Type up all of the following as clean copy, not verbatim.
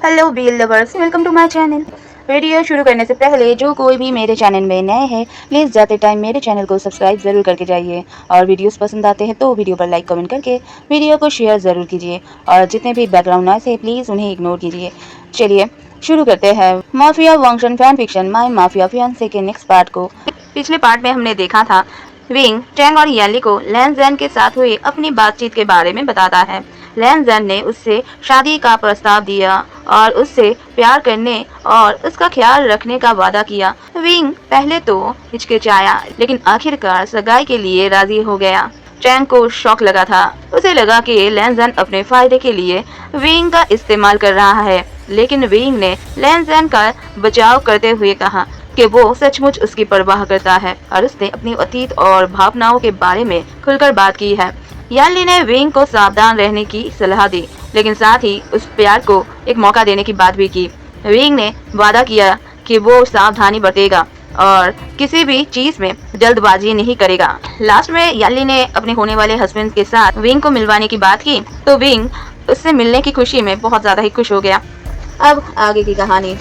Hello BL lovers, welcome to my channel. Video शुरू करने से पहले जो कोई भी मेरे चैनल में नए हैं प्लीज़ जाते टाइम मेरे चैनल को सब्सक्राइब ज़रूर करके जाइए और वीडियोस पसंद आते हैं तो वीडियो पर लाइक कमेंट करके वीडियो को शेयर ज़रूर कीजिए और जितने भी बैकग्राउंड नॉइस है प्लीज़ उन्हें इग्नोर कीजिए। चलिए शुरू करते हैं माफिया वंशन फैन फिक्शन माई माफिया फियांसे के नेक्स्ट पार्ट को। पिछले पार्ट में हमने देखा था विंग चैंग और याली को लैन जैन के साथ हुई अपनी बातचीत के बारे में बताता है। लैन जैन ने उससे शादी का प्रस्ताव दिया और उससे प्यार करने और उसका ख्याल रखने का वादा किया। विंग पहले तो हिचकिचाया लेकिन आखिरकार सगाई के लिए राजी हो गया। चैंग को शौक लगा था। उसे लगा कि लैन जैन अपने फायदे के लिए विंग का इस्तेमाल कर रहा है, लेकिन विंग ने लैन जैन का बचाव करते हुए कहा कि वो सचमुच उसकी परवाह करता है और उसने अपनी अतीत और भावनाओं के बारे में खुलकर बात की है। याली ने विंग को सावधान रहने की सलाह दी, लेकिन साथ ही उस प्यार को एक मौका देने की बात भी की। विंग ने वादा किया कि वो सावधानी बरतेगा और किसी भी चीज में जल्दबाजी नहीं करेगा। लास्ट में याली ने अपने होने वाले हस्बैंड के साथ विंग को मिलवाने की बात की तो विंग उससे मिलने की खुशी में बहुत ज्यादा ही खुश हो गया। अब आगे की कहानी।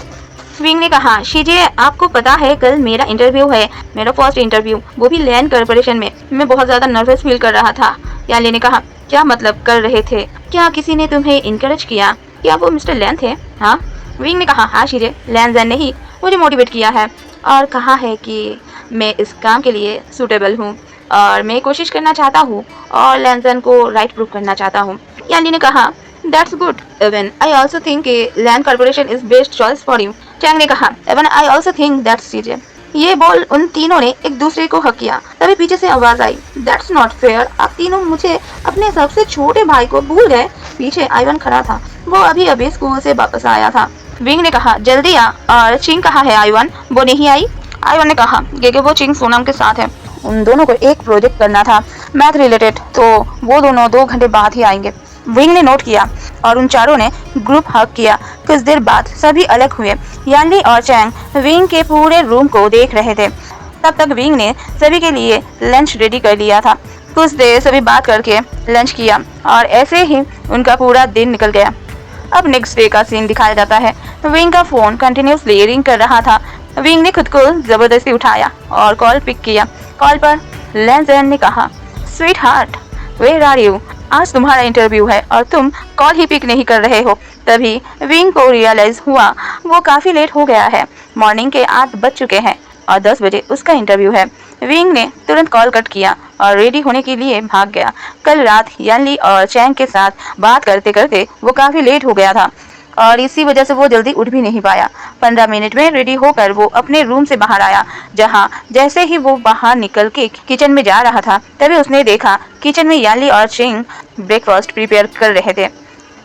विंग ने कहा, शीजे आपको पता है कल मेरा इंटरव्यू है, मेरा फर्स्ट इंटरव्यू, वो भी लैंड कॉर्पोरेशन में। मैं बहुत ज्यादा नर्वस फील कर रहा था। याली ने कहा, क्या मतलब कर रहे थे? क्या किसी ने तुम्हें इनकरेज किया? क्या वो मिस्टर लैन थे? हाँ। विंग ने कहा, हाँ शीजे, लैन जैन ने ही मुझे मोटिवेट किया है और कहा है कि मैं इस काम के लिए सूटेबल हूँ और मैं कोशिश करना चाहता हूँ और लैन जैन को राइट प्रूव करना चाहता हूँ। याली ने कहा, That's good. Even I also think Land Corporation is best choice for you. Chang ने कहा, Even I also think that's CJ. ये बोल उन तीनों ने एक दूसरे को हक किया। तभी पीछे से आवाज आई, That's not fair. आप तीनों मुझे अपने सबसे छोटे भाई को भूल गए। पीछे आइवन खड़ा था। वो अभी अभी स्कूल से वापस आया था। विंग ने कहा, जल्दी आ। और चिंग कहाँ है आइवन? वो नहीं आई। आइवन ने कहा, क्योंकि वो चिंग सोनम के साथ है। उन दोनों को एक प्रोजेक्ट करना था मैथ रिलेटेड, तो वो दोनों 2 घंटे बाद ही आएंगे। विंग ने नोट किया और उन चारों ने ग्रुप हग किया। कुछ देर बाद सभी अलग हुए। याली और चैंग विंग के पूरे रूम को देख रहे थे। तब तक विंग ने सभी के लिए लंच रेडी कर लिया था। कुछ देर सभी बात करके लंच किया और ऐसे ही उनका पूरा दिन निकल गया। अब नेक्स्ट डे का सीन दिखाया जाता है। विंग का फोन कंटिन्यूसली रिंग कर रहा था। विंग ने खुद को जबरदस्ती उठाया और कॉल पिक किया। कॉल पर लैन जैन ने कहा, sweetheart, where are you? आज तुम्हारा इंटरव्यू है और तुम कॉल ही पिक नहीं कर रहे हो। तभी विंग को रियलाइज हुआ वो काफी लेट हो गया है। मॉर्निंग के 8 बज चुके हैं और 10 बजे उसका इंटरव्यू है। विंग ने तुरंत कॉल कट किया और रेडी होने के लिए भाग गया। कल रात याली और चैंग के साथ बात करते करते वो काफी लेट हो गया था और इसी वजह से वो जल्दी उठ भी नहीं पाया। 15 मिनट में रेडी होकर वो अपने रूम से बाहर आया। जहां जैसे ही वो बाहर निकल के किचन में जा रहा था तभी उसने देखा किचन में याली और चिंग ब्रेकफास्ट प्रिपेयर कर रहे थे।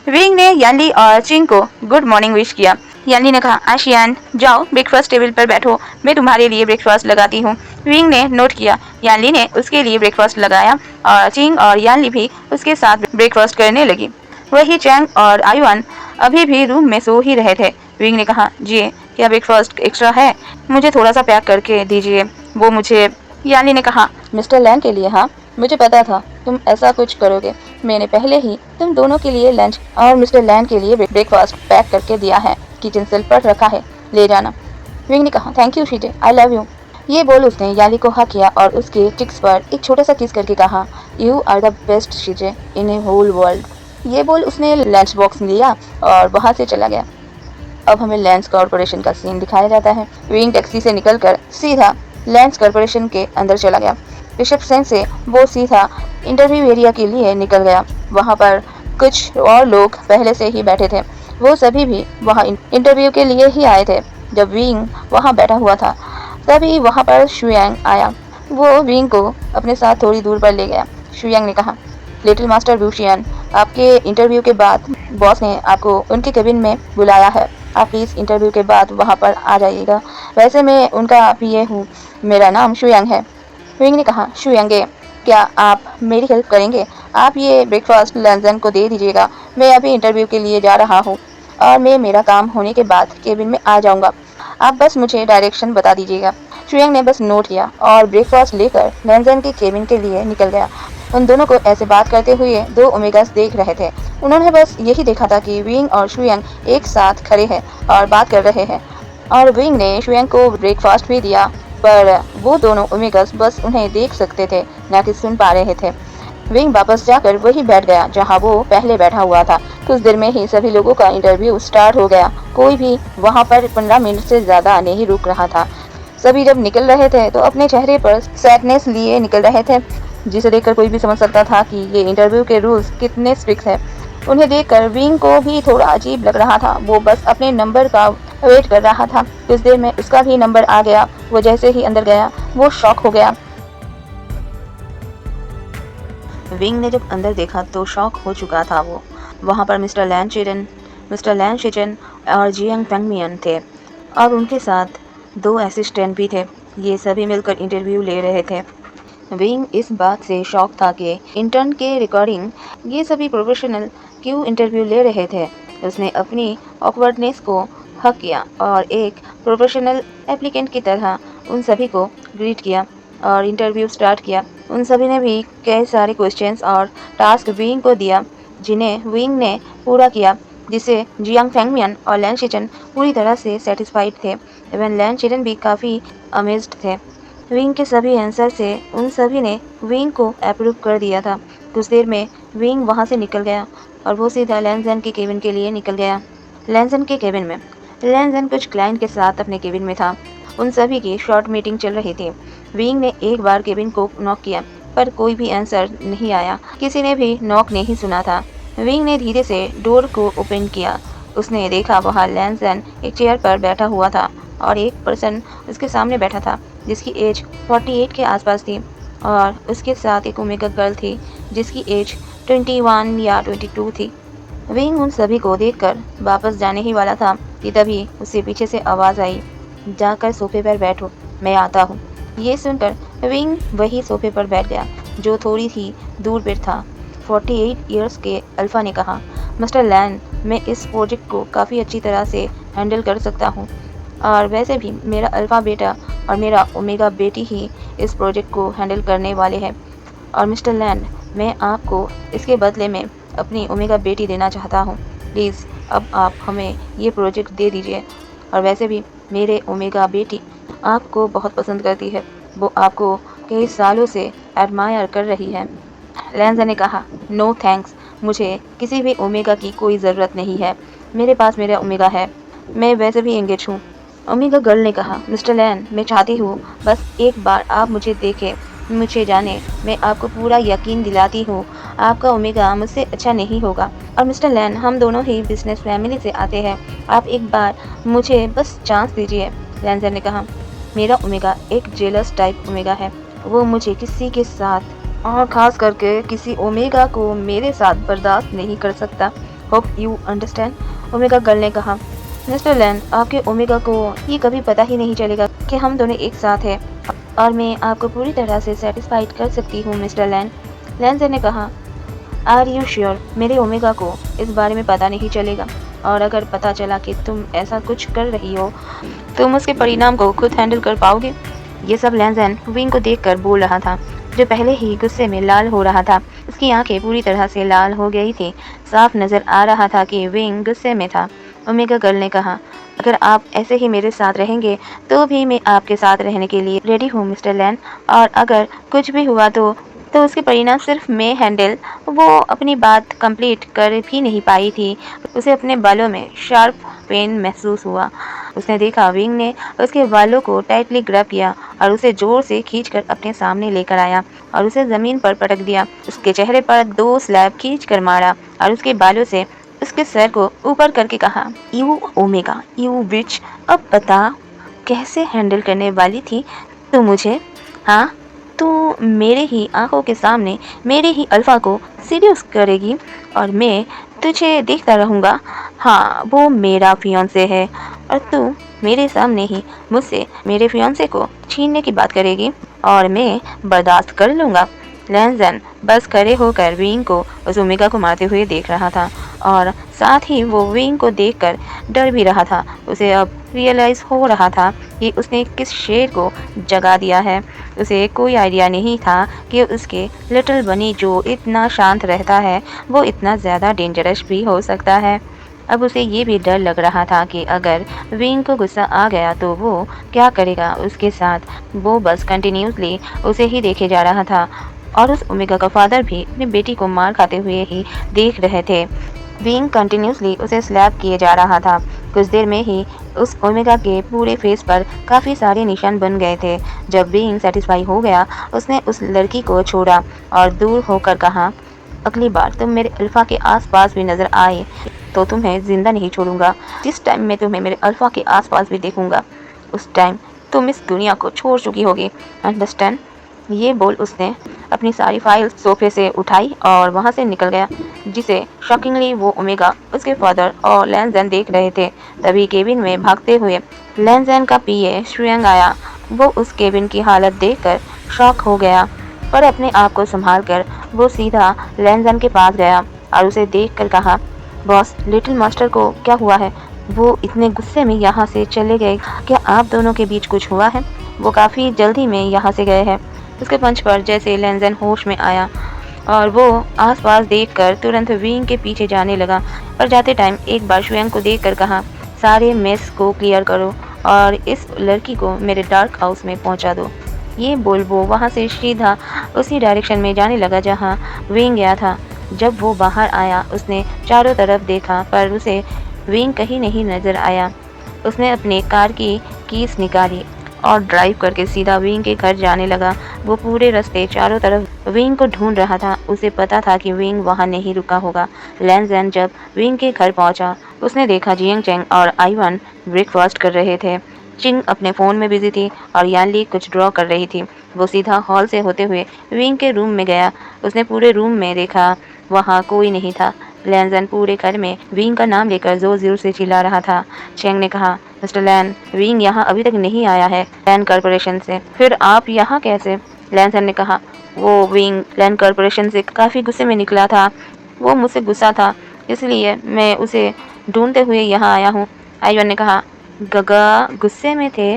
विंग ने याली और चिंग को गुड मॉर्निंग विश किया। याली ने कहा, आशियान जाओ ब्रेकफास्ट टेबल पर बैठो, मैं तुम्हारे लिए ब्रेकफास्ट लगाती हूँ। विंग ने नोट किया। याली ने उसके लिए ब्रेकफास्ट लगाया और चिंग और याली भी उसके साथ ब्रेकफास्ट करने लगी। वही चैंग और आइवन अभी भी रूम में सो ही रहे थे। विंग ने कहा, जी क्या ब्रेकफास्ट एक्स्ट्रा है? मुझे थोड़ा सा पैक करके दीजिए। वो मुझे। याली ने कहा, मिस्टर लैन के लिए? हाँ, मुझे पता था तुम ऐसा कुछ करोगे। मैंने पहले ही तुम दोनों के लिए लंच और मिस्टर लैन के लिए ब्रेकफास्ट पैक करके दिया है। किचन सेल पर रखा है, ले जाना। विंग ने कहा, thank you Shije, I love you. ये बोल उसने याली को हक किया और उसके टिक्स पर एक छोटा सा किस करके कहा, you are the best Shije in a whole world. ये बोल उसने लंच बॉक्स लिया और वहां से चला गया। अब हमें लैंड कॉर्पोरेशन का सीन दिखाया जाता है। विंग टैक्सी से निकलकर सीधा लैंड कॉर्पोरेशन के अंदर चला गया। रिसेप्शन से वो सीधा इंटरव्यू एरिया के लिए निकल गया। वहां पर कुछ और लोग पहले से ही बैठे थे। वो सभी भी वहां इंटरव्यू के लिए ही आए थे। जब विंग वहां बैठा हुआ था तभी वहां पर शुयांग आया। वो विंग को अपने साथ थोड़ी दूर पर ले गया। शुयांग ने कहा, लिटिल मास्टर वुशियन, आपके इंटरव्यू के बाद बॉस ने आपको उनके केबिन में बुलाया है। आप प्लीज़ इंटरव्यू के बाद वहां पर आ जाइएगा। वैसे मैं उनका पीए हूँ, मेरा नाम शुयांग है। विंग ने कहा, शुयांगे, क्या आप मेरी हेल्प करेंगे? आप ये ब्रेकफास्ट लंजन को दे दीजिएगा। मैं अभी इंटरव्यू के लिए जा रहा हूँ और मैं मेरा काम होने के बाद केबिन में आ जाऊँगा। आप बस मुझे डायरेक्शन बता दीजिएगा। शुयांग ने बस नोट किया और ब्रेकफास्ट लेकर लंजन के केबिन के लिए निकल गया। उन दोनों को ऐसे बात करते हुए 2 ओमेगास देख रहे थे। उन्होंने बस यही देखा था कि विंग और शुयांग एक साथ खड़े हैं और बात कर रहे हैं, और विंग ने शुयांग को ब्रेकफास्ट भी दिया, पर वो दोनों ओमेगस बस उन्हें देख सकते थे, न कि सुन पा रहे थे। विंग वापस जाकर वही बैठ गया जहां वो पहले बैठा हुआ था। कुछ देर में ही सभी लोगों का इंटरव्यू स्टार्ट हो गया। कोई भी वहां पर 15 मिनट से ज्यादा नहीं रुक रहा था। सभी जब निकल रहे थे तो अपने चेहरे पर सैडनेस लिए निकल रहे थे, जिसे देखकर कोई भी समझ सकता था कि ये इंटरव्यू के रूल्स कितने स्ट्रिक्ट है। उन्हें देखकर विंग को भी थोड़ा अजीब लग रहा था। वो बस अपने नंबर का वेट कर रहा था। कुछ देर में उसका भी नंबर आ गया। वो जैसे ही अंदर गया वो शॉक हो गया। विंग ने जब अंदर देखा तो शॉक हो चुका था वो। वहाँ पर मिस्टर लैन शिचन और जियांग फेंगमियन थे, और उनके साथ 2 असिस्टेंट भी थे। ये सभी मिलकर इंटरव्यू ले रहे थे। विंग इस बात से शॉक था कि इंटर्न के रिकॉर्डिंग ये सभी प्रोफेशनल क्यों इंटरव्यू ले रहे थे। उसने अपनी ऑकवर्डनेस को हक किया और एक प्रोफेशनल एप्लीकेंट की तरह उन सभी को ग्रीट किया और इंटरव्यू स्टार्ट किया। उन सभी ने भी कई सारे क्वेश्चंस और टास्क विंग को दिया, जिन्हें विंग ने पूरा किया, जिससे जियांग फेंगमियन और लैन शिचन पूरी तरह से सेटिस्फाइड थे। इवन लैन शिचन भी काफ़ी अमेज्ड थे। विंग के सभी आंसर से उन सभी ने विंग को अप्रूव कर दिया था। कुछ देर में विंग वहां से निकल गया और वो सीधा लैनजन के केबिन के लिए निकल गया। लैनजन के केबिन में लैनजन कुछ क्लाइंट के साथ अपने केबिन में था। उन सभी की शॉर्ट मीटिंग चल रही थी। विंग ने एक बार केबिन को नॉक किया, पर कोई भी आंसर नहीं आया। किसी ने भी नॉक नहीं सुना था। विंग ने धीरे से डोर को ओपन किया। उसने देखा वहाँ लैनजन एक चेयर पर बैठा हुआ था और एक पर्सन उसके सामने बैठा था जिसकी एज 48 के आसपास थी, और उसके साथ एक ओमेगा गर्ल थी जिसकी एज 21 या 22 थी। विंग उन सभी को देखकर वापस जाने ही वाला था कि तभी उससे पीछे से आवाज़ आई, जाकर सोफे पर बैठो, मैं आता हूँ। ये सुनकर विंग वही सोफे पर बैठ गया जो थोड़ी ही दूर पर था। 48 इयर्स के अल्फा ने कहा, मिस्टर लैन, मैं इस प्रोजेक्ट को काफ़ी अच्छी तरह से हैंडल कर सकता हूँ, और वैसे भी मेरा अल्फ़ा बेटा और मेरा ओमेगा बेटी ही इस प्रोजेक्ट को हैंडल करने वाले हैं। और मिस्टर लैंड, मैं आपको इसके बदले में अपनी ओमेगा बेटी देना चाहता हूँ। प्लीज़ अब आप हमें ये प्रोजेक्ट दे दीजिए। और वैसे भी मेरे ओमेगा बेटी आपको बहुत पसंद करती है। वो आपको कई सालों से एडमायर कर रही है। लैंजा ने कहा, नो थैंक्स, मुझे किसी भी ओमेगा की कोई ज़रूरत नहीं है। मेरे पास मेरा ओमेगा है। मैं वैसे भी एंगेज हूँ। ओमेगा गर्ल ने कहा, मिस्टर लैन, मैं चाहती हूँ बस एक बार आप मुझे देखें, मुझे जाने। मैं आपको पूरा यकीन दिलाती हूँ आपका ओमेगा मुझसे अच्छा नहीं होगा। और मिस्टर लैन, हम दोनों ही बिजनेस फैमिली से आते हैं। आप एक बार मुझे बस चांस दीजिए। लैंजर ने कहा, मेरा ओमेगा एक जेलस टाइप ओमेगा है। वो मुझे किसी के साथ, और ख़ास करके किसी ओमेगा को मेरे साथ बर्दाश्त नहीं कर सकता। Hope you understand. Omega girl ने कहा, मिस्टर लैन, आपके ओमेगा को ये कभी पता ही नहीं चलेगा कि हम दोनों एक साथ हैं, और मैं आपको पूरी तरह से सेटिस्फाइड कर सकती हूँ मिस्टर लैन। लैंजर ने कहा, आर यू श्योर? मेरे ओमेगा को इस बारे में पता नहीं चलेगा, और अगर पता चला कि तुम ऐसा कुछ कर रही हो, तुम उसके परिणाम को खुद हैंडल कर पाओगे? ये सब लैंजन विंग को देखकर बोल रहा था, जो पहले ही गुस्से में लाल हो रहा था। उसकी आंखें पूरी तरह से लाल हो गई थी। साफ नजर आ रहा था कि विंग गुस्से में था। ओमेगा गर्ल ने कहा, अगर आप ऐसे ही मेरे साथ रहेंगे तो भी मैं आपके साथ रहने के लिए रेडी हूँ मिस्टर लैन, और अगर कुछ भी हुआ तो उसके परिणाम सिर्फ मैं हैंडल। वो अपनी बात कंप्लीट कर भी नहीं पाई थी। उसे अपने बालों में शार्प पेन महसूस हुआ। उसने देखा विंग ने उसके बालों को टाइटली ग्रैब किया और उसे जोर से खींचकर अपने सामने लेकर आया और उसे जमीन पर पटक दिया। उसके चेहरे पर 2 स्लैब खींचकर मारा और उसके बालों से उसके सर को ऊपर करके कहा, यू ओमेगा, यू विच, अब बता कैसे हैंडल करने वाली थी तू मुझे? हाँ, तू मेरे ही आंखों के सामने मेरे ही अल्फा को सीड्यूस करेगी और मैं तुझे देखता रहूँगा। हाँ, वो मेरा फियांसे है और तू मेरे सामने ही मुझसे मेरे फियांसे को छीनने की बात करेगी और मैं बर्दाश्त कर लूँगा। लैंजन बस खड़े होकर विंग को उस ओमेगा को मारते हुए देख रहा था और साथ ही वो विंग को देखकर डर भी रहा था। उसे अब रियलाइज़ हो रहा था कि उसने किस शेर को जगा दिया है। उसे कोई आइडिया नहीं था कि उसके लिटिल बनी जो इतना शांत रहता है वो इतना ज़्यादा डेंजरस भी हो सकता है। अब उसे ये भी डर लग रहा था कि अगर विंग को गुस्सा आ गया तो वो क्या करेगा उसके साथ। वो बस कंटिन्यूसली उसे ही देखे जा रहा था और उस ओमेगा का फादर भी अपनी बेटी को मार खाते हुए ही देख रहे थे। विंग कंटिन्यूसली उसे स्लैप किए जा रहा था। कुछ देर में ही उस ओमेगा के पूरे फेस पर काफ़ी सारे निशान बन गए थे। जब विंग सेटिस्फाई हो गया उसने उस लड़की को छोड़ा और दूर होकर कहा, अगली बार तुम मेरे अल्फा के आसपास भी नजर आए तो तुम्हें जिंदा नहीं छोड़ूंगा। जिस टाइम मैं तुम्हें मेरे अल्फा के आसपास भी देखूंगा उस टाइम तुम इस दुनिया को छोड़ चुकी होगी, अंडरस्टैंड। ये बोल उसने अपनी सारी फाइल्स सोफे से उठाई और वहां से निकल गया, जिसे शॉकिंगली वो ओमेगा, उसके फादर और लैंजन देख रहे थे। तभी केबिन में भागते हुए लैंजन का पीए श्रेयंग आया। वो उस केबिन की हालत देखकर शॉक हो गया, पर अपने आप को संभाल कर वो सीधा लैंजन के पास गया और उसे देखकर कहा, बॉस, लिटिल मास्टर को क्या हुआ है? वो इतने गुस्से में यहाँ से चले गए, क्या आप दोनों के बीच कुछ हुआ है? वो काफ़ी जल्दी में यहाँ से गए हैं। उसके पंच पर जैसे लैंजन होश में आया और वो आसपास देखकर तुरंत विंग के पीछे जाने लगा, पर जाते टाइम एक बार श्वेंग को देखकर कहा, सारे मेस को क्लियर करो और इस लड़की को मेरे डार्क हाउस में पहुंचा दो। ये बोल वो वहाँ से सीधा उसी डायरेक्शन में जाने लगा जहाँ विंग गया था। जब वो बाहर आया उसने चारों तरफ देखा पर उसे विंग कहीं नहीं नजर आया। उसने अपने कार की कीज निकाली और ड्राइव करके सीधा विंग के घर जाने लगा। वो पूरे रास्ते चारों तरफ विंग को ढूंढ रहा था। उसे पता था कि विंग वहां नहीं रुका होगा। लैंजन जब विंग के घर पहुंचा उसने देखा जियांग चेंग और आईवन ब्रेकफास्ट कर रहे थे। चिंग अपने फ़ोन में बिजी थी और यानली कुछ ड्रॉ कर रही थी। वो सीधा हॉल से होते हुए विंग के रूम में गया। उसने पूरे रूम में देखा, वहाँ कोई नहीं था। लैंजन पूरे घर में विंग का नाम लेकर जोर जोर से चिल्ला रहा था। चेंग ने कहा, मिस्टर लैन, विंग यहाँ अभी तक नहीं आया है लैन कॉरपोरेशन से। फिर आप यहाँ कैसे? लैंजन ने कहा, वो विंग लैन कॉरपोरेशन से काफ़ी गुस्से में निकला था। वो मुझसे गुस्सा था, इसलिए मैं उसे ढूंढते हुए यहाँ आया हूँ। आईवन ने कहा, गगा गुस्से में थे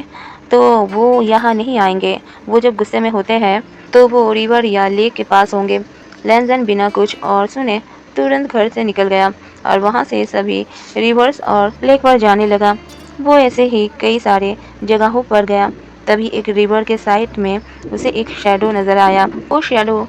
तो वो यहाँ नहीं आएंगे। वो जब गुस्से में होते हैं तो वो रिवर या लेक के पास होंगे। लैंजन बिना कुछ और सुने तुरंत घर से निकल गया और वहाँ से सभी रिवर्स और लेक पर जाने लगा। वो ऐसे ही कई सारे जगहों पर गया। तभी एक रिवर के साइड में उसे एक शैडो नज़र आया। वो शैडो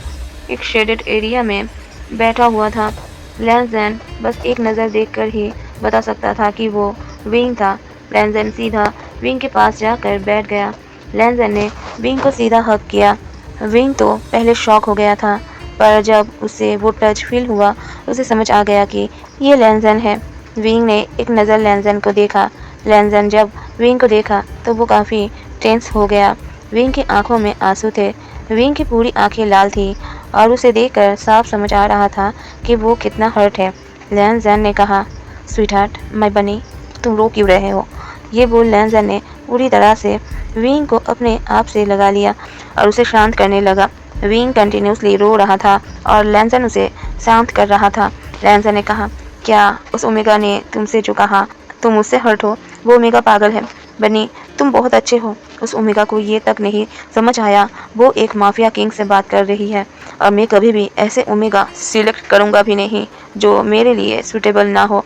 एक शेडेड एरिया में बैठा हुआ था। लैंजन बस एक नज़र देखकर ही बता सकता था कि वो विंग था। लैंजन सीधा विंग के पास जाकर बैठ गया। लैंजन ने विंग को सीधा हग किया। विंग तो पहले शॉक हो गया था, पर जब उसे वो टच फील हुआ उसे समझ आ गया कि ये लैंजन है। विंग ने एक नज़र लैंजन को देखा। लैंजन जब विंग को देखा तो वो काफ़ी टेंस हो गया। विंग की आंखों में आंसू थे। विंग की पूरी आंखें लाल थी और उसे देखकर साफ समझ आ रहा था कि वो कितना हर्ट है। लैंजन ने कहा, स्वीटहार्ट, माय बनी, तुम रो क्यों रहे हो? ये बोल लैंजन ने पूरी तरह से विंग को अपने आप से लगा लिया और उसे शांत करने लगा। विंग कंटिन्यूसली रो रहा था और लैंजन उसे शांत कर रहा था। लैंजन ने कहा, क्या उस ओमेगा ने तुमसे जो कहा तुम उससे हर्ट हो? वो ओमेगा पागल है। बनी, तुम बहुत अच्छे हो। उस ओमेगा को ये तक नहीं समझ आया वो एक माफिया किंग से बात कर रही है और मैं कभी भी ऐसे ओमेगा सिलेक्ट करूँगा भी नहीं जो मेरे लिए सूटेबल ना हो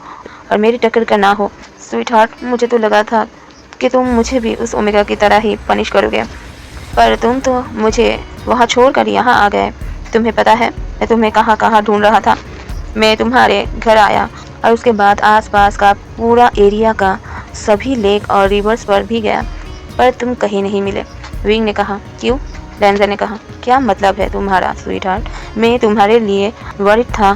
और मेरी टक्कर का ना हो। स्वीटहार्ट, मुझे तो लगा था कि तुम मुझे भी उस ओमेगा की तरह ही पनिश करोगे, पर तुम तो मुझे वहाँ छोड़कर यहाँ आ गए। तुम्हें पता है मैं तुम्हें कहाँ कहाँ ढूंढ रहा था? मैं तुम्हारे घर आया और उसके बाद आसपास का पूरा एरिया का सभी लेक और रिवर्स पर भी गया, पर तुम कहीं नहीं मिले। विंग ने कहा, क्यों? लैंजन ने कहा, क्या मतलब है तुम्हारा स्वीटहार्ट? मैं तुम्हारे लिए वरिड था।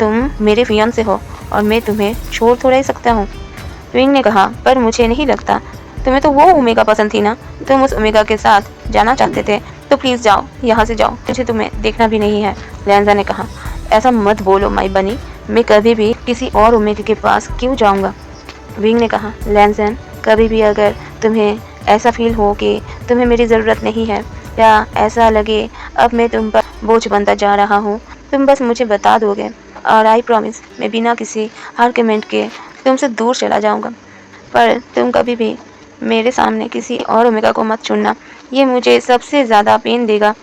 तुम मेरे फियांसे हो और मैं तुम्हें छोड़ थोड़ा ही सकता हूँ। विंग ने कहा, पर मुझे नहीं लगता। तुम्हें तो वो ओमेगा पसंद थी ना? तुम उस ओमेगा के साथ जाना चाहते थे, तो प्लीज़ जाओ, यहाँ से जाओ, मुझे तुम्हें देखना भी नहीं है। लैंजन ने कहा, ऐसा मत बोलो माई बनी, मैं कभी भी किसी और ओमेगा के पास क्यों जाऊँगा? विंग ने कहा, लैंजन, कभी भी अगर तुम्हें ऐसा फील हो कि तुम्हें मेरी ज़रूरत नहीं है या ऐसा लगे अब मैं तुम पर बोझ बनता जा रहा हूँ। तुम बस मुझे बता दोगे और आई प्रॉमिस मैं बिना किसी आर्गुमेंट के तुमसे दूर चला जाऊँगा। पर तुम कभी भी मेरे सामने किसी और ओमेगा को मत चुनना, ये मुझे सबसे ज़्यादा पेन देगा।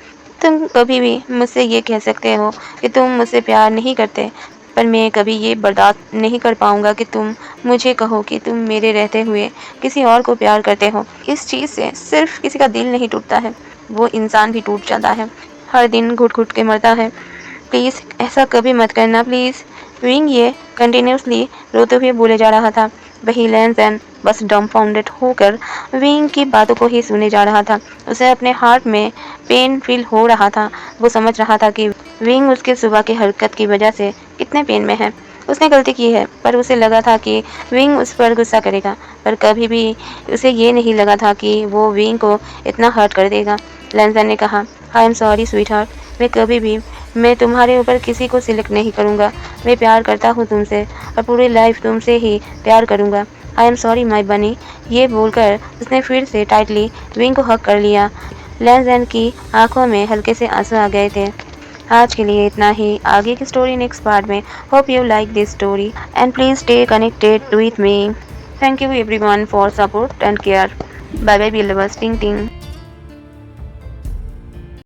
तुम कभी भी मुझसे ये कह सकते हो कि तुम मुझसे प्यार नहीं करते, पर मैं कभी ये बर्दाश्त नहीं कर पाऊँगा कि तुम मुझे कहो कि तुम मेरे रहते हुए किसी और को प्यार करते हो। इस चीज़ से सिर्फ किसी का दिल नहीं टूटता है, वो इंसान भी टूट जाता है, हर दिन घुट-घुट के मरता है। प्लीज़ ऐसा कभी मत करना प्लीज़। विंग ये कंटिन्यूसली रोते हुए बोले जा रहा था। वही लैंसन बस डम्फाउंडेड होकर विंग की बातों को ही सुने जा रहा था। उसे अपने हार्ट में पेन फील हो रहा था। वो समझ रहा था कि विंग उसके सुबह की हरकत की वजह से कितने पेन में है। उसने गलती की है, पर उसे लगा था कि विंग उस पर गुस्सा करेगा, पर कभी भी उसे ये नहीं लगा था कि वो विंग को इतना हर्ट कर देगा। लैंसन ने कहा, आई एम सॉरी स्वीटहार्ट, मैं तुम्हारे ऊपर किसी को सिलेक्ट नहीं करूँगा। मैं प्यार करता हूँ तुमसे और पूरी लाइफ तुमसे ही प्यार करूँगा। आई एम सॉरी माई बनी। ये बोलकर उसने फिर से टाइटली विंग को हग कर लिया। लैंसन की आंखों में हल्के से आंसू आ गए थे। आज के लिए इतना ही। आगे की स्टोरी नेक्स्ट पार्ट में। Hope you like this story and please stay connected with me. Thank you everyone for support and care. Bye bye, B lovers. टिंग टिंग।